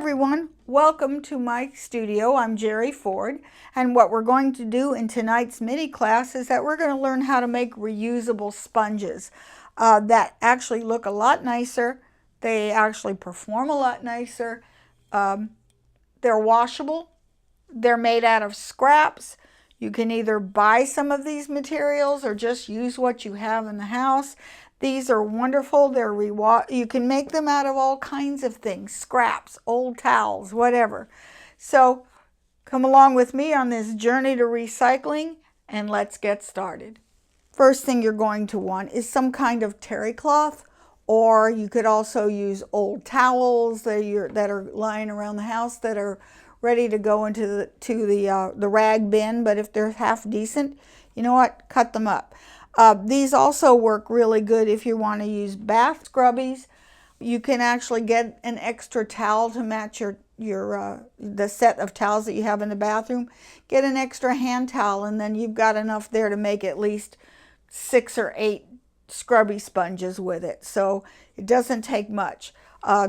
everyone, welcome to my studio. I'm Jerry Ford, and what we're going to do in tonight's mini class is that we're going to learn how to make reusable sponges that actually look a lot nicer. They actually perform a lot nicer. They're washable. They're made out of scraps. You can either buy some of these materials or just use what you have in the house. These are wonderful. You can make them out of all kinds of things, scraps, old towels, whatever. So come along with me on this journey to recycling and let's get started. First thing you're going to want is some kind of terry cloth, or you could also use old towels that are lying around the house that are ready to go into the rag bin, but if they're half decent, you know what, cut them up. These also work really good if you want to use bath scrubbies. You can actually get an extra towel to match the set of towels that you have in the bathroom. Get an extra hand towel, and then you've got enough there to make at least 6 or 8 scrubby sponges with it. So it doesn't take much.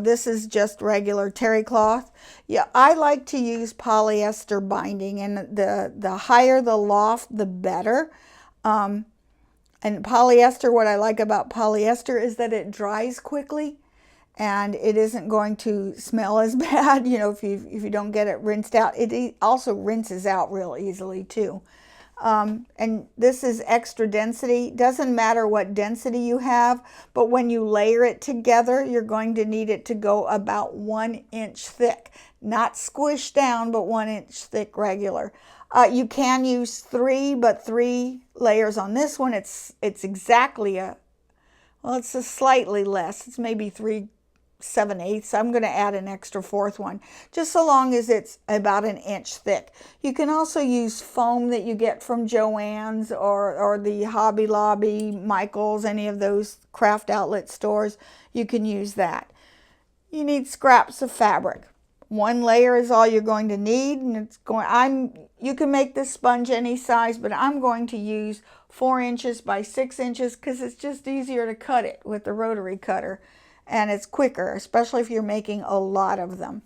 This is just regular terry cloth. Yeah, I like to use polyester binding, and the higher the loft, the better. And polyester, what I like about polyester is that it dries quickly and it isn't going to smell as bad, you know, if you don't get it rinsed out. It also rinses out real easily too. And this is extra density. Doesn't matter what density you have, but when you layer it together, you're going to need it to go about 1 inch thick. Not squished down, but 1 inch thick regular. You can use 3, but 3 layers on this one. It's exactly it's a slightly less. It's maybe 3/7/8. I'm going to add an extra 4th one, just so long as it's about 1 inch thick. You can also use foam that you get from Joann's or the Hobby Lobby, Michael's, any of those craft outlet stores. You can use that. You need scraps of fabric. 1 layer is all you're going to need, and you can make this sponge any size, but I'm going to use 4 inches by 6 inches because it's just easier to cut it with the rotary cutter. And it's quicker, especially if you're making a lot of them.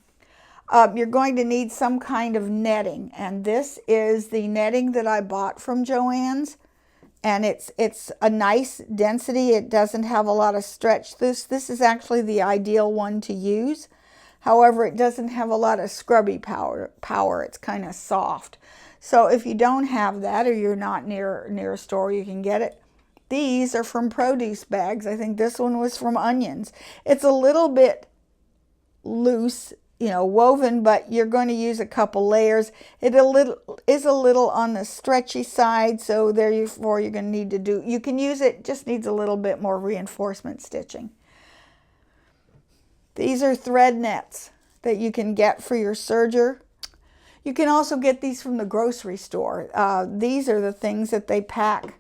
You're going to need some kind of netting, and this is the netting that I bought from Joann's, and it's a nice density. It doesn't have a lot of stretch. This is actually the ideal one to use. However, it doesn't have a lot of scrubby power. It's kind of soft. So if you don't have that, or you're not near a store you can get it, these are from produce bags. I think this one was from Onions. It's a little bit loose, you know, woven, but you're going to use a couple layers. It is a little on the stretchy side, so therefore you're going to need to you can use it, just needs a little bit more reinforcement stitching. These are thread nets that you can get for your serger. You can also get these from the grocery store. These are the things that they pack.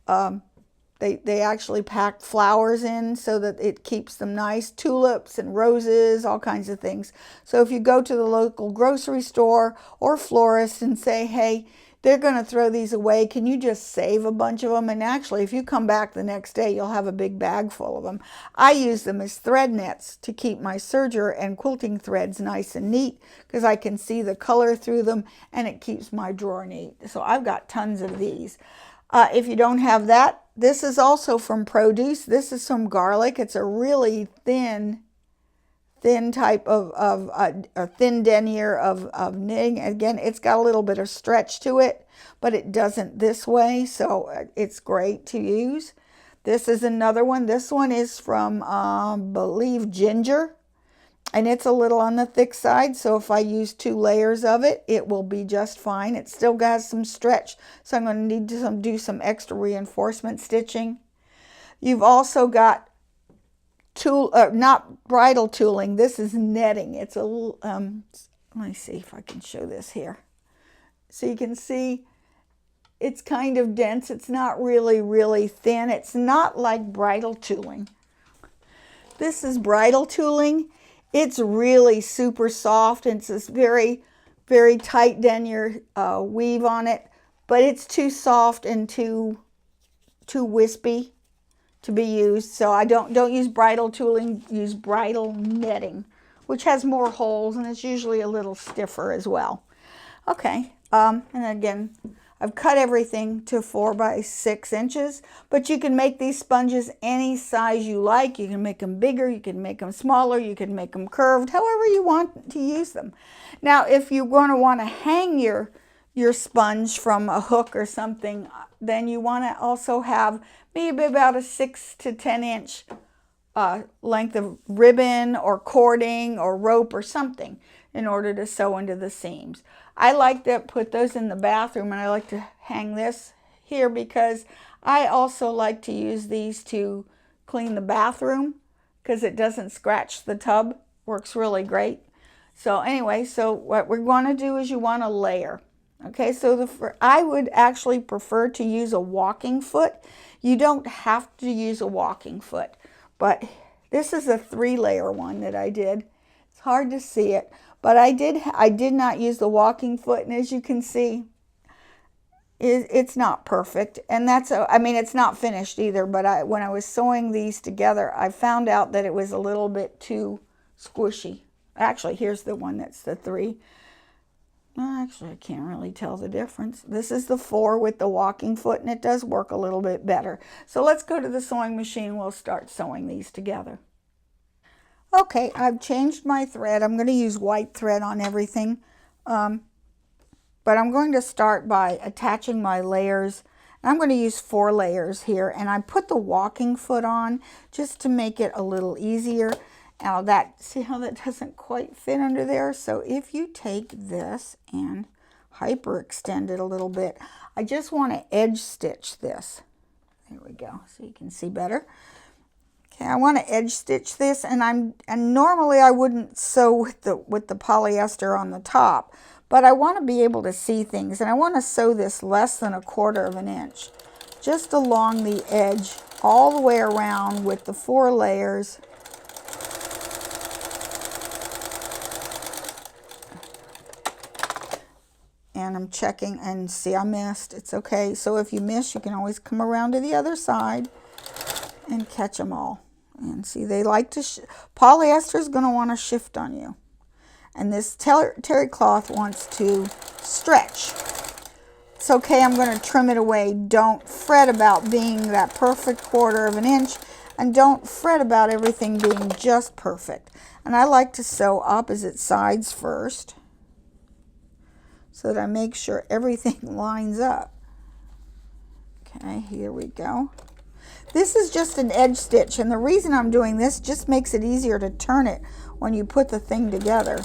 They actually pack flowers in so that it keeps them nice. Tulips and roses, all kinds of things. So if you go to the local grocery store or florist and say, hey, they're going to throw these away, can you just save a bunch of them? And actually, if you come back the next day, you'll have a big bag full of them. I use them as thread nets to keep my serger and quilting threads nice and neat because I can see the color through them, and it keeps my drawer neat. So I've got tons of these. If you don't have that, this is also from produce. This is some garlic. It's a really thin type of a thin denier of knitting. Again, it's got a little bit of stretch to it, but it doesn't this way, so it's great to use. This is another one. This one is from, I believe, Ginger, and it's a little on the thick side, so if I use 2 layers of it, it will be just fine. It still has some stretch, so I'm going to need to do some extra reinforcement stitching. You've also got not bridle tooling. This is netting. It's let me see if I can show this here. So you can see it's kind of dense. It's not really thin. It's not like bridle tooling. This is bridle tooling. It's really super soft. It's this very tight denier weave on it, but it's too soft and too wispy to be used. So I don't use bridle tooling, use bridle netting, which has more holes and it's usually a little stiffer as well. Okay, and again, I've cut everything to 4 by 6 inches, but you can make these sponges any size you like. You can make them bigger, you can make them smaller, you can make them curved, however you want to use them. Now, if you're going to want to hang your sponge from a hook or something, then you want to also have maybe about a 6 to 10 inch length of ribbon or cording or rope or something in order to sew into the seams. I like to put those in the bathroom, and I like to hang this here because I also like to use these to clean the bathroom because it doesn't scratch the tub. Works really great. So anyway, so what we're going to do is you want to layer. Okay, so I would actually prefer to use a walking foot. You don't have to use a walking foot, but this is a 3-layer one that I did. It's hard to see it, but I did not use the walking foot, and as you can see, it's not perfect, and I mean, it's not finished either, but when I was sewing these together, I found out that it was a little bit too squishy. Actually, here's the one that's the 3. Actually, I can't really tell the difference. This is the 4 with the walking foot, and it does work a little bit better. So let's go to the sewing machine. We'll start sewing these together. Okay, I've changed my thread. I'm going to use white thread on everything. But I'm going to start by attaching my layers. I'm going to use 4 layers here, and I put the walking foot on just to make it a little easier. Now see how that doesn't quite fit under there? So if you take this and hyperextend it a little bit, I just want to edge stitch this. There we go, so you can see better. Okay, I want to edge stitch this, and normally I wouldn't sew with the polyester on the top, but I want to be able to see things, and I want to sew this less than 1/4 of an inch, just along the edge, all the way around with the 4 layers. And I'm checking, and see, I missed. It's okay. So if you miss, you can always come around to the other side and catch them all. And see, they like to, polyester is going to want to shift on you. And this terry cloth wants to stretch. It's okay, I'm going to trim it away. Don't fret about being that perfect 1/4 of an inch, and don't fret about everything being just perfect. And I like to sew opposite sides first, so that I make sure everything lines up. Okay, here we go. This is just an edge stitch, and the reason I'm doing this just makes it easier to turn it when you put the thing together.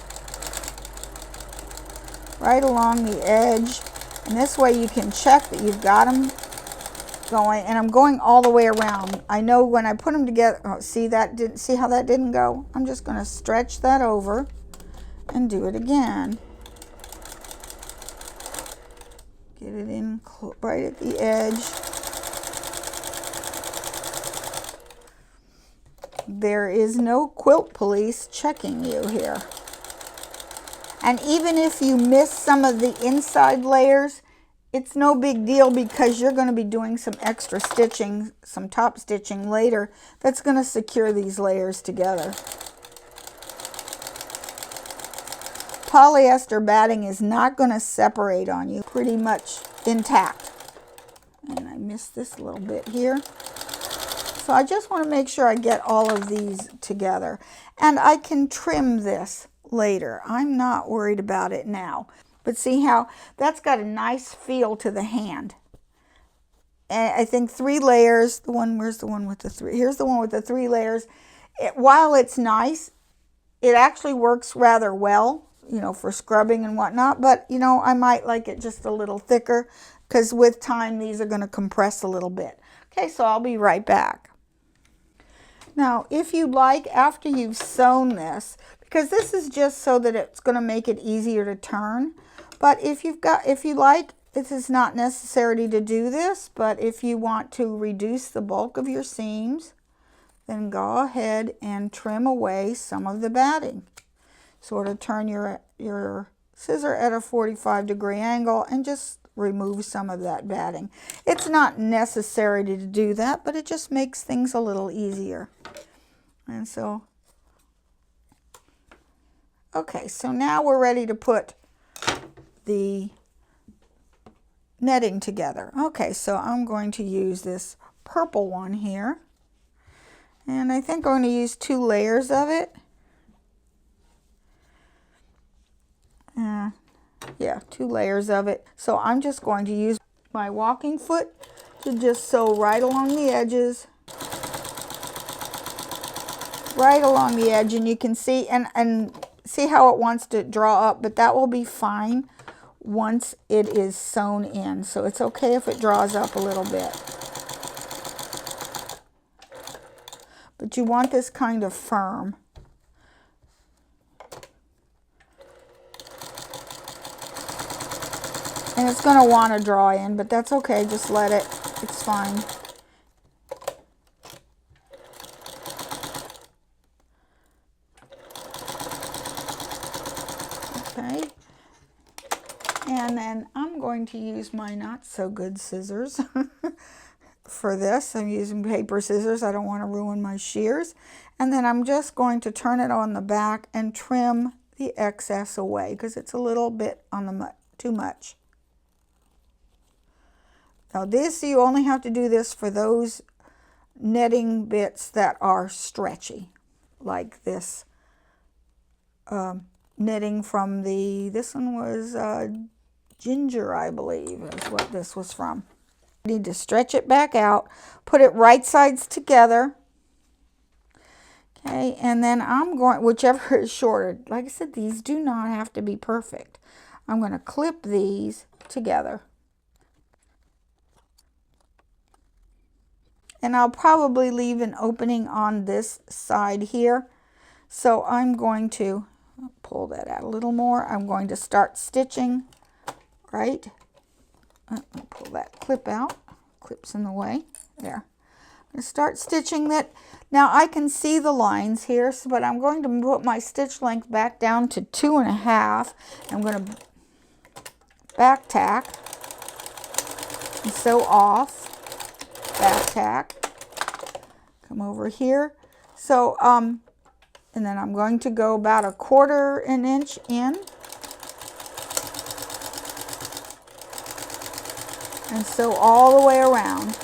Right along the edge, and this way you can check that you've got them going, and I'm going all the way around. I know when I put them together, oh, see how that didn't go? I'm just going to stretch that over and do it again. Get it in right at the edge. There is no quilt police checking you here. And even if you miss some of the inside layers, it's no big deal because you're going to be doing some extra stitching, some top stitching later that's going to secure these layers together. Polyester batting is not going to separate on you, pretty much intact. And I missed this little bit here. So I just want to make sure I get all of these together. And I can trim this later. I'm not worried about it now. But see how that's got a nice feel to the hand. And I think 3 layers, where's the one with the 3? Here's the one with the 3 layers. While it's nice, it actually works rather well, you know, for scrubbing and whatnot, but you know, I might like it just a little thicker because with time these are going to compress a little bit. Okay, so I'll be right back. Now, if you'd like, after you've sewn this, because this is just so that it's going to make it easier to turn, but if you like, this is not necessary to do this, but if you want to reduce the bulk of your seams, then go ahead and trim away some of the batting. Sort of turn your scissor at a 45-degree angle and just remove some of that batting. It's not necessary to do that, but it just makes things a little easier. And so Okay, so now we're ready to put the netting together. Okay, so I'm going to use this purple one here. And I think I'm going to use 2 layers of it. Yeah, 2 layers of it. So I'm just going to use my walking foot to just sew right along the edges. Right along the edge, and you can see and see how it wants to draw up, but that will be fine once it is sewn in. So it's okay if it draws up a little bit. But you want this kind of firm. And it's going to want to draw in, but that's okay. Just let it. It's fine. Okay. And then I'm going to use my not so good scissors for this. I'm using paper scissors. I don't want to ruin my shears. And then I'm just going to turn it on the back and trim the excess away because it's a little bit on the too much. Now this, you only have to do this for those netting bits that are stretchy, like this knitting from this one was ginger, I believe, is what this was from. You need to stretch it back out, put it right sides together. Okay, and then I'm going, whichever is shorter. Like I said, these do not have to be perfect. I'm going to clip these together. And I'll probably leave an opening on this side here. So I'm going to pull that out a little more. I'm going to start stitching, right? Pull that clip out. Clip's in the way. There. I'm going to start stitching that. Now I can see the lines here, but I'm going to put my stitch length back down to 2.5. I'm going to back tack and sew off. Back tack, come over here. So, and then I'm going to go about 1/4 inch in and sew all the way around.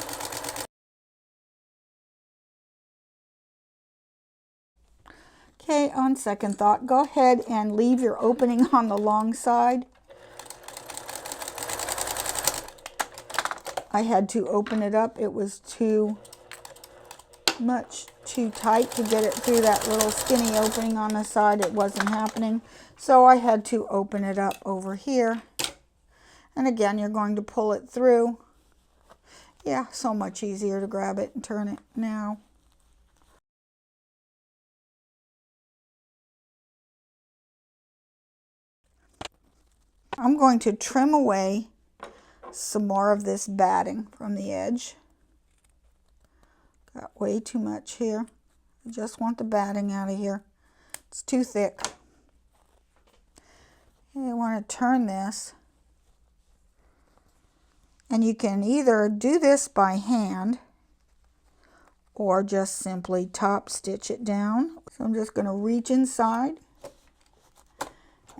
Okay, on second thought, go ahead and leave your opening on the long side. I had to open it up. It was too tight to get it through that little skinny opening on the side. It wasn't happening. So I had to open it up over here. And again, you're going to pull it through. Yeah, so much easier to grab it and turn it now. I'm going to trim away some more of this batting from the edge. Got way too much here. I just want the batting out of here. It's too thick. Okay, I want to turn this. And you can either do this by hand or just simply top stitch it down. So I'm just going to reach inside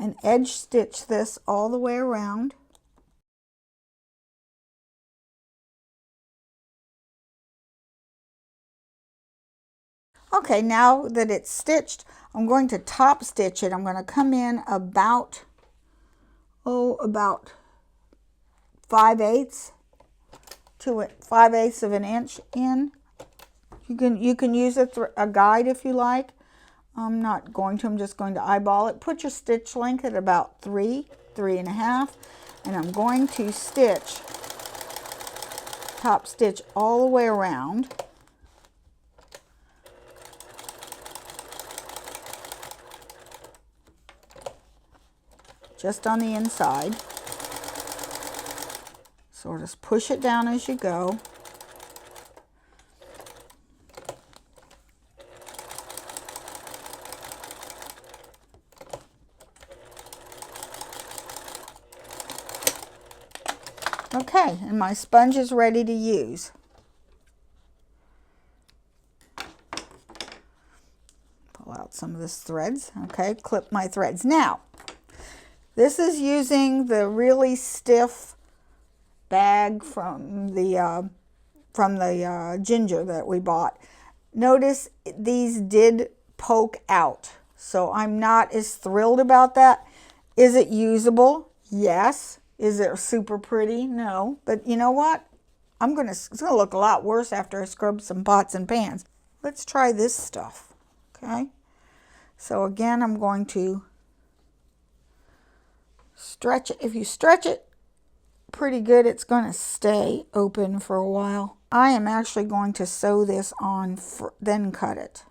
and edge stitch this all the way around. Okay, now that it's stitched, I'm going to top stitch it. I'm going to come in about 5/8 to 5/8 of an inch in. You can use a guide if you like. I'm not going to. I'm just going to eyeball it. Put your stitch length at about 3.5, and I'm going to top stitch all the way around. Just on the inside. So just push it down as you go. Okay, and my sponge is ready to use. Pull pull out some of this threads. Okay, clip my threads. Now, this is using the really stiff bag from the ginger that we bought. Notice these did poke out, so I'm not as thrilled about that. Is it usable? Yes. Is it super pretty? No. But you know what? It's gonna look a lot worse after I scrub some pots and pans. Let's try this stuff. Okay. So again, I'm going to stretch it. If you stretch it pretty good, it's going to stay open for a while. I am actually going to sew this on, then cut it.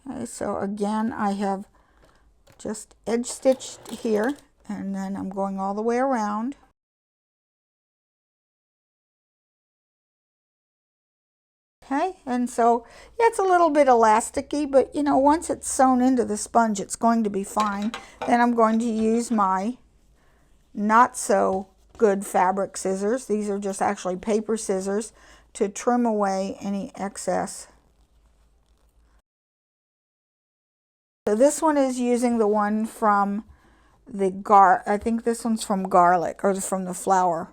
Okay, so again, I have just edge stitched here, and then I'm going all the way around. Okay, and so yeah, it's a little bit elasticy, but you know, once it's sewn into the sponge, it's going to be fine. Then I'm going to use my not so good fabric scissors. These are just actually paper scissors to trim away any excess. So this one is using the one from I think this one's from garlic, or from the flour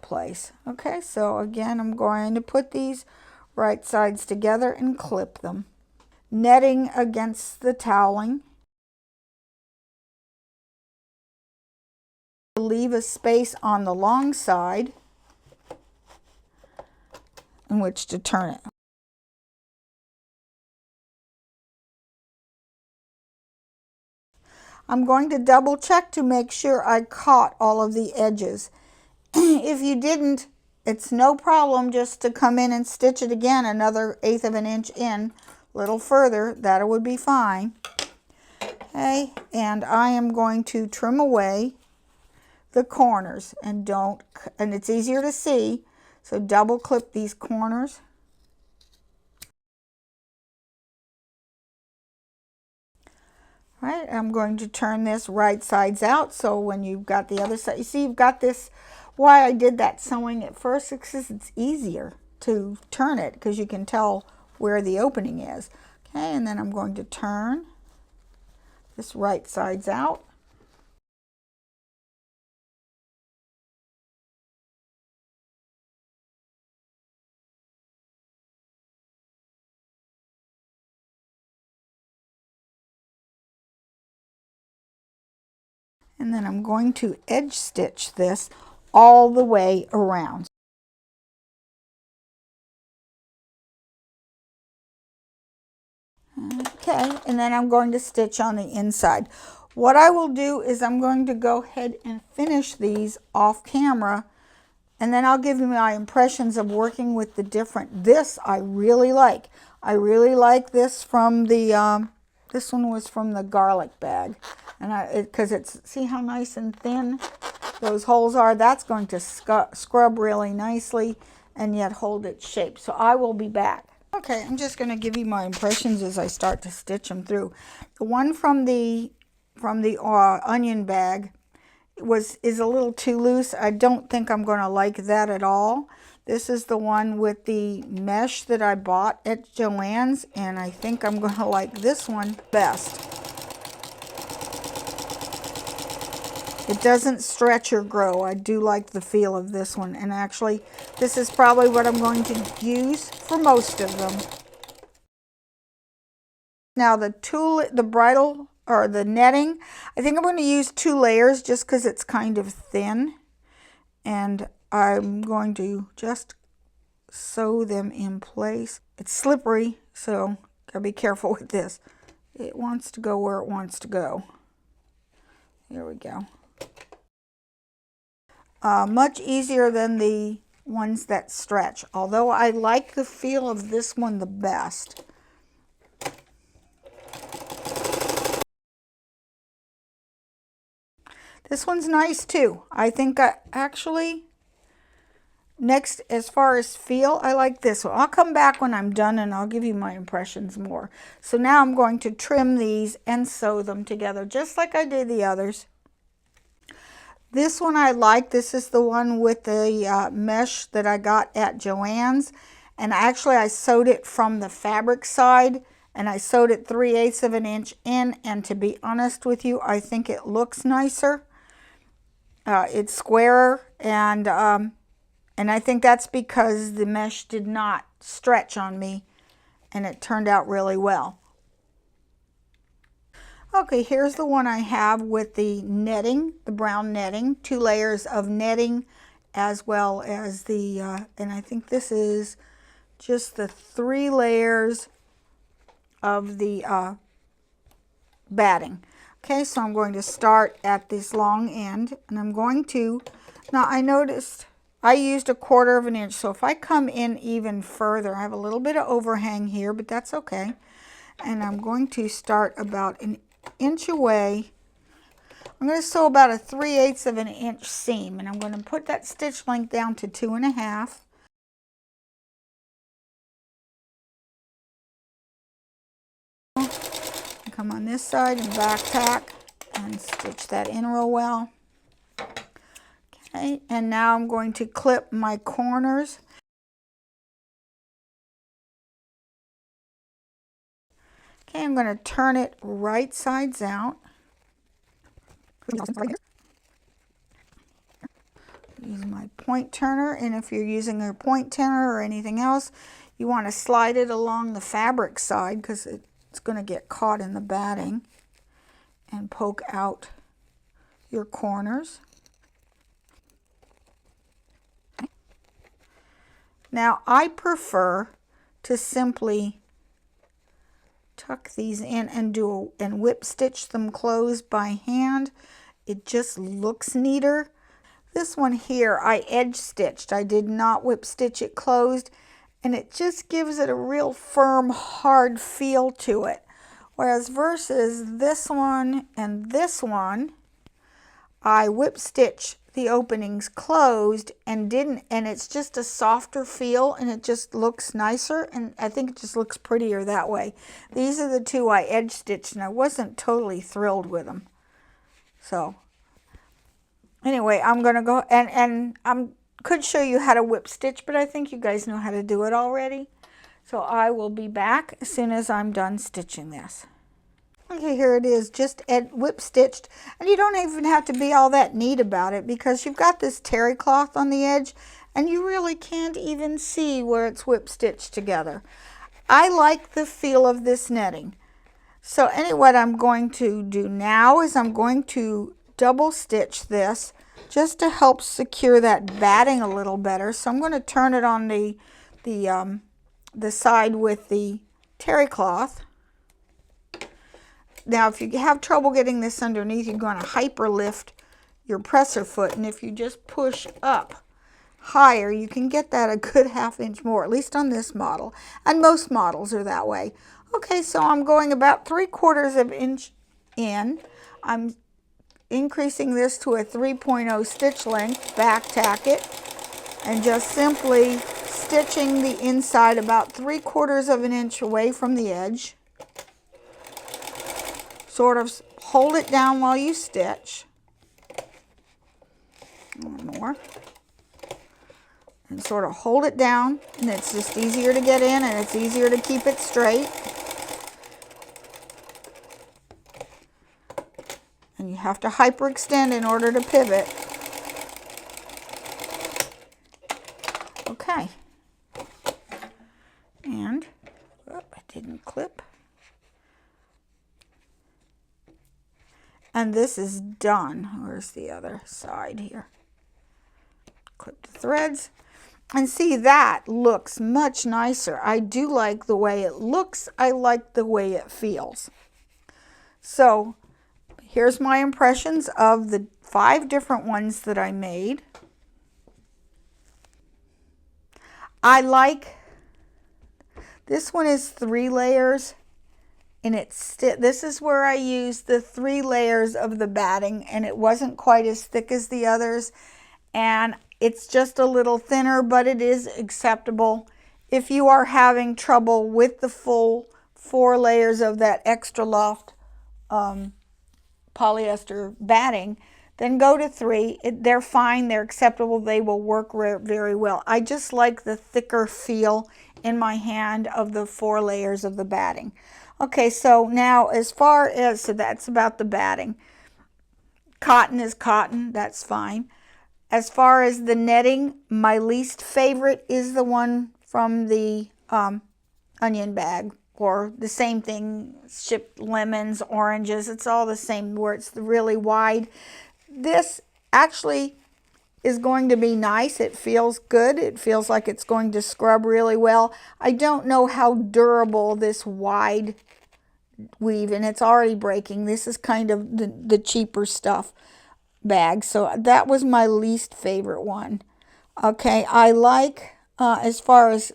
place. Okay, so again, I'm going to put these right sides together and clip them. Netting against the toweling. Leave a space on the long side in which to turn it. I'm going to double check to make sure I caught all of the edges. If you didn't, it's no problem just to come in and stitch it again another 1/8 of an inch in, a little further. That would be fine. Okay, and I am going to trim away the corners, and it's easier to see, so double clip these corners. Right, I'm going to turn this right sides out, so when you've got the other side, you see you've got this. Why I did that sewing at first is because it's easier to turn it, because you can tell where the opening is. Okay, and then I'm going to turn this right sides out. And then I'm going to edge stitch this all the way around. Okay, and then I'm going to stitch on the inside. What I will do is I'm going to go ahead and finish these off camera, and then I'll give you my impressions of working with the different. This I really like. I really like this from the, this one was from the garlic bag. And because see how nice and thin those holes are? That's going to scrub really nicely and yet hold its shape. So I will be back. Okay, I'm just going to give you my impressions as I start to stitch them through. The one from the onion bag is a little too loose. I don't think I'm going to like that at all. This is the one with the mesh that I bought at Joann's, and I think I'm going to like this one best. It doesn't stretch or grow. I do like the feel of this one, and actually this is probably what I'm going to use for most of them. Now the bridle or the netting, I think I'm going to use 2 layers just because it's kind of thin, and I'm going to just sew them in place. It's slippery, so gotta be careful with this. It wants to go where it wants to go. There we go. Much easier than the ones that stretch, although I like the feel of this one the best. This one's nice too. I think actually next, as far as feel, I like this one. I'll come back when I'm done and I'll give you my impressions more. So now I'm going to trim these and sew them together just like I did the others. This one I like. This is the one with the mesh that I got at Joann's. And actually I sewed it from the fabric side and I sewed it 3/8 of an inch in, and to be honest with you, I think it looks nicer. It's squarer, and I think that's because the mesh did not stretch on me, and it turned out really well. Okay, here's the one I have with the netting, the brown netting, 2 layers of netting, as well as the, and I think this is just the 3 layers of the batting. Okay, so I'm going to start at this long end, and I'm going to, now I noticed I used 1/4 of an inch, so if I come in even further, I have a little bit of overhang here, but that's okay. And I'm going to start about an inch away. I'm going to sew about a 3/8 of an inch seam, and I'm going to put that stitch length down to 2.5. Come on this side and back tack and stitch that in real well. Okay, and now I'm going to clip my corners. Okay, I'm going to turn it right sides out. Use my point turner, and if you're using a point turner or anything else, you want to slide it along the fabric side because it's going to get caught in the batting, and poke out your corners. Okay. Now I prefer to simply tuck these in and whip stitch them closed by hand. It just looks neater. This one here I edge stitched. I did not whip stitch it closed, and it just gives it a real firm, hard feel to it. Whereas versus this one and this one, I whip stitch the openings closed and it's just a softer feel, and it just looks nicer, and I think it just looks prettier that way. These are the 2 I edge stitched, and I wasn't totally thrilled with them. So anyway, I'm going to go, and I could show you how to whip stitch, but I think you guys know how to do it already. So I will be back as soon as I'm done stitching this. Okay, here it is, just whip stitched, and you don't even have to be all that neat about it because you've got this terry cloth on the edge, and you really can't even see where it's whip stitched together. I like the feel of this netting. So anyway, what I'm going to do now is I'm going to double stitch this just to help secure that batting a little better. So I'm going to turn it on the side with the terry cloth. Now, if you have trouble getting this underneath, you're going to hyper lift your presser foot, and if you just push up higher, you can get that a good 1/2 inch more, at least on this model, and most models are that way. Okay, so I'm going about 3/4 of an inch in. I'm increasing this to a 3.0 stitch length, back tack it, and just simply stitching the inside about 3/4 of an inch away from the edge. Sort of hold it down while you stitch. One more. And sort of hold it down, and it's just easier to get in, and it's easier to keep it straight. And you have to hyperextend in order to pivot. Okay. And, oh, it didn't clip. And this is done. Where's the other side here? Clip the threads. And see, that looks much nicer. I do like the way it looks. I like the way it feels. So here's my impressions of the 5 different ones that I made. I like, this one is 3 layers. And this is where I used the 3 layers of the batting, and it wasn't quite as thick as the others, and it's just a little thinner, but it is acceptable. If you are having trouble with the full 4 layers of that extra loft polyester batting, then go to 3. They're fine, they're acceptable, they will work very well. I just like the thicker feel in my hand of the 4 layers of the batting. Okay, so now as far as, so that's about the batting. Cotton is cotton, that's fine. As far as the netting, my least favorite is the one from the onion bag, or the same thing, shipped lemons, oranges, it's all the same, where it's really wide. This actually is going to be nice. It feels good. It feels like it's going to scrub really well. I don't know how durable this wide weave, and it's already breaking. This is kind of the cheaper stuff bag. So that was my least favorite one. Okay, I like, as far as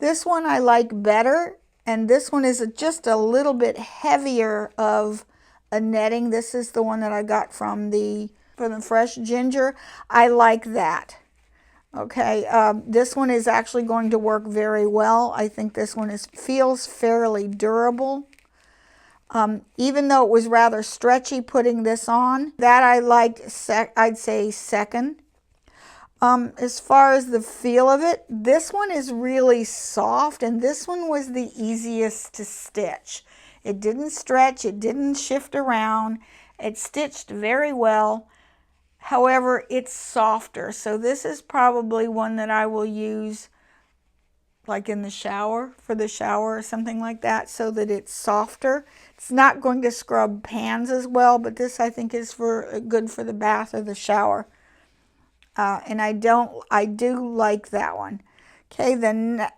this one, I like better, and this one is just a little bit heavier of a netting. This is the one that I got from the Fresh Ginger. I like that. Okay, this one is actually going to work very well. I think this one feels fairly durable. Even though it was rather stretchy putting this on, that I liked, I'd say second. As far as the feel of it, this one is really soft, and this one was the easiest to stitch. It didn't stretch, it didn't shift around, it stitched very well. However, it's softer, so this is probably one that I will use like in the shower, for the shower or something like that, so that it's softer. It's not going to scrub pans as well, but this I think is good for the bath or the shower. And I do like that one. Okay, then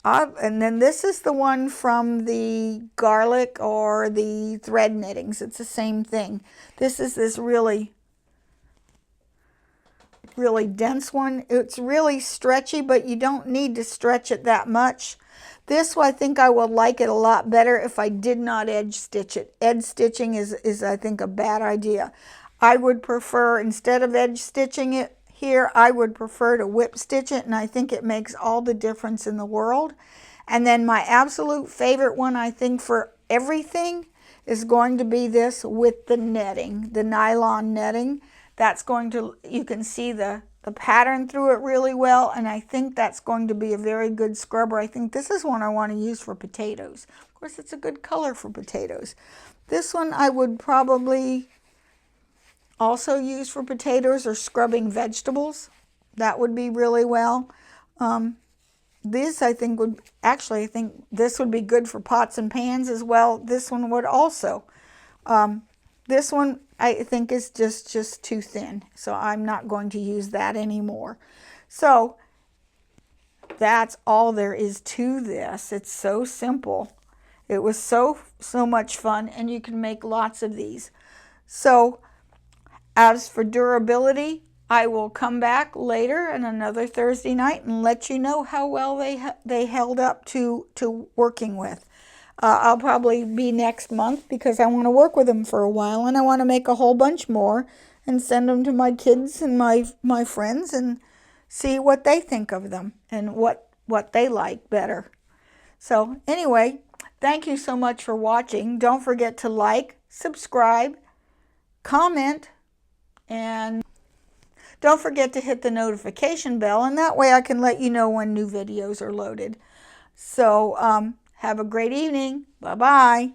and then this is the one from the garlic or the thread knittings. It's the same thing. This is this really dense one. It's really stretchy, but you don't need to stretch it that much. This, I think I will like it a lot better if I did not edge stitch it. Edge stitching is I think a bad idea. I would prefer, instead of edge stitching it here, I would prefer to whip stitch it, and I think it makes all the difference in the world. And then my absolute favorite one, I think, for everything is going to be this with the netting, the nylon netting. That's going to, you can see the pattern through it really well, and I think that's going to be a very good scrubber. I think this is one I want to use for potatoes. Of course, it's a good color for potatoes. This one I would probably also use for potatoes or scrubbing vegetables. That would be really well. This I think would, actually I think this would be good for pots and pans as well. This one would also. This one I think is just too thin, so I'm not going to use that anymore. So that's all there is to this. It's so simple. It was so much fun, and you can make lots of these. So as for durability, I will come back later on another Thursday night and let you know how well they held up to working with. I'll probably be next month, because I want to work with them for a while, and I want to make a whole bunch more and send them to my kids and my friends and see what they think of them and what they like better. So anyway, thank you so much for watching. Don't forget to like, subscribe, comment, and don't forget to hit the notification bell, and that way I can let you know when new videos are loaded. So have a great evening. Bye-bye.